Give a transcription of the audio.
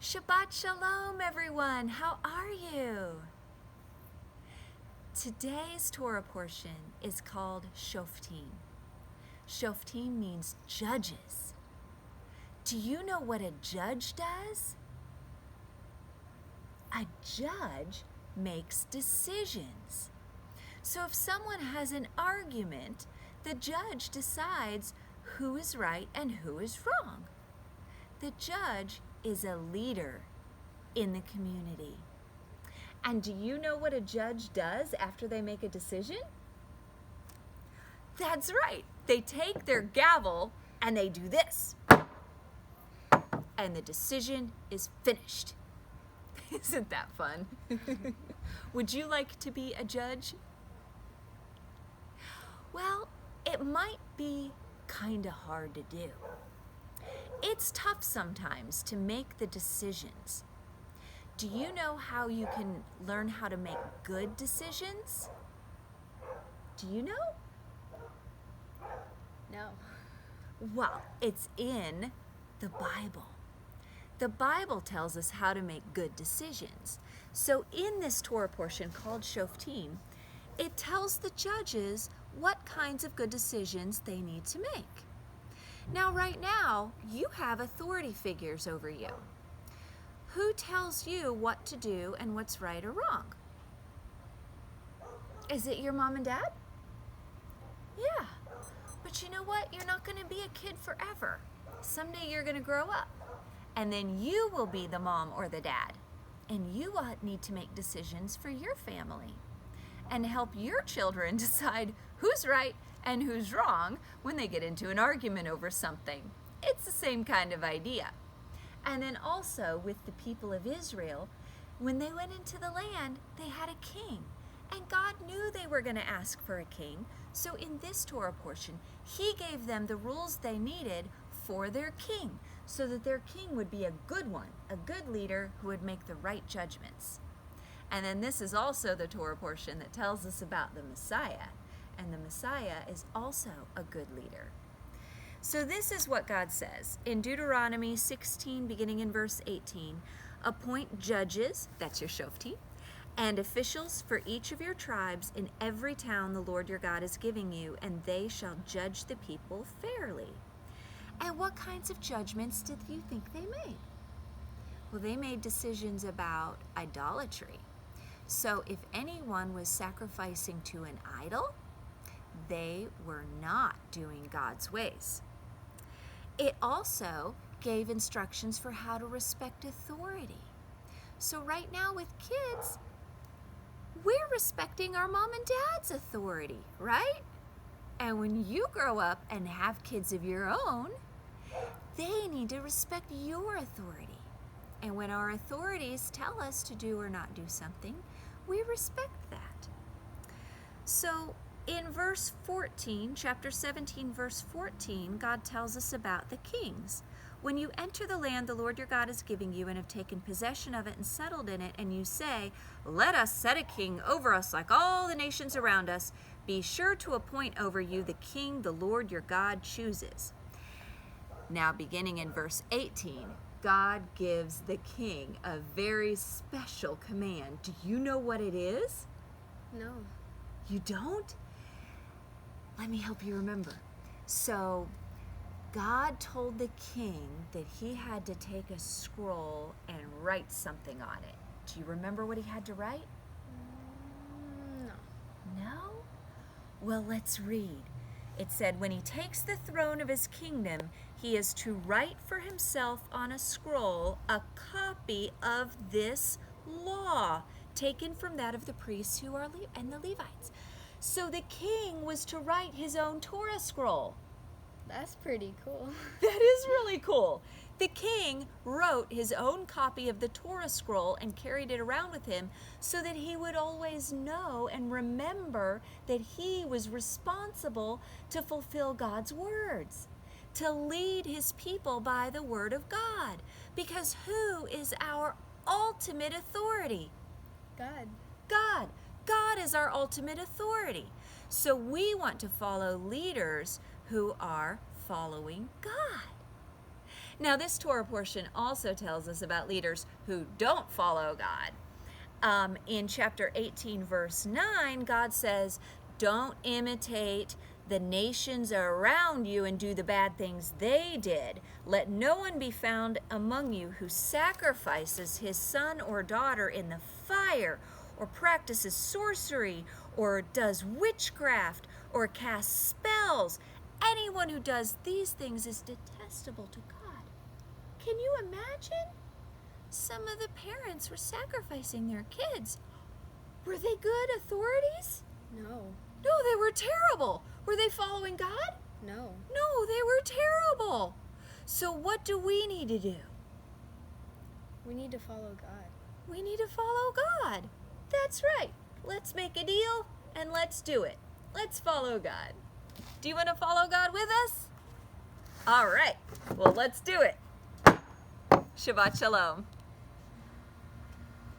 Shabbat Shalom, everyone. How are you? Today's Torah portion is called Shoftim. Shoftim means judges. Do you know what a judge does? A judge makes decisions. So if someone has an argument, the judge decides who is right and who is wrong. The judge is a leader in the community. And do you know what a judge does after they make a decision? That's right. They take their gavel and they do this. And the decision is finished. Isn't that fun? Would you like to be a judge? Well, it might be kind of hard to do. It's tough sometimes to make the decisions. Do you know how you can learn how to make good decisions? Do you know? No. Well, it's in the Bible. The Bible tells us how to make good decisions. So in this Torah portion called Shoftim, it tells the judges what kinds of good decisions they need to make. Now, right now, you have authority figures over you. Who tells you what to do and what's right or wrong? Is it your mom and dad? Yeah. But you know what? You're not going to be a kid forever. Someday you're going to grow up. And then you will be the mom or the dad. And you will need to make decisions for your family and help your children decide who's right and who's wrong when they get into an argument over something. It's the same kind of idea. And then also with the people of Israel, when they went into the land, they had a king. And God knew they were going to ask for a king. So in this Torah portion, He gave them the rules they needed for their king, so that their king would be a good one, a good leader who would make the right judgments. And then this is also the Torah portion that tells us about the Messiah. And the Messiah is also a good leader. So this is what God says in Deuteronomy 16, beginning in verse 18. Appoint judges, that's your Shoftim, and officials for each of your tribes in every town the Lord your God is giving you, and they shall judge the people fairly. And what kinds of judgments did you think they made? Well, they made decisions about idolatry. So if anyone was sacrificing to an idol, they were not doing God's ways. It also gave instructions for how to respect authority. So right now with kids, we're respecting our mom and dad's authority, right? And when you grow up and have kids of your own, they need to respect your authority. And when our authorities tell us to do or not do something, we respect that. So in verse 14, chapter 17, verse 14, God tells us about the kings. When you enter the land the Lord your God is giving you and have taken possession of it and settled in it, and you say, let us set a king over us like all the nations around us, be sure to appoint over you the king the Lord your God chooses. Now, beginning in verse 18, God gives the king a very special command. Do you know what it is? No. You don't? Let me help you remember. So, God told the king that he had to take a scroll and write something on it. Do you remember what he had to write? No. No? Well, let's read. It said, when he takes the throne of his kingdom, he is to write for himself on a scroll a copy of this law, taken from that of the priests who are and the Levites. So the king was to write his own Torah scroll. That's pretty cool. That is really cool. The king wrote his own copy of the Torah scroll and carried it around with him so that he would always know and remember that he was responsible to fulfill God's words, to lead his people by the word of God. Because who is our ultimate authority? God. God. God is our ultimate authority. So we want to follow leaders who are following God. Now, this Torah portion also tells us about leaders who don't follow God. In chapter 18, verse 9, God says, don't imitate the nations around you and do the bad things they did. Let no one be found among you who sacrifices his son or daughter in the fire, or practices sorcery, or does witchcraft, or casts spells. Anyone who does these things is detestable to God. Can you imagine? Some of the parents were sacrificing their kids. Were they good authorities? No. No, they were terrible. Were they following God? No. No, they were terrible. So what do we need to do? We need to follow God. We need to follow God. That's right. Let's make a deal and let's do it. Let's follow God. Do you want to follow God with us? All right. Well, let's do it. Shabbat Shalom.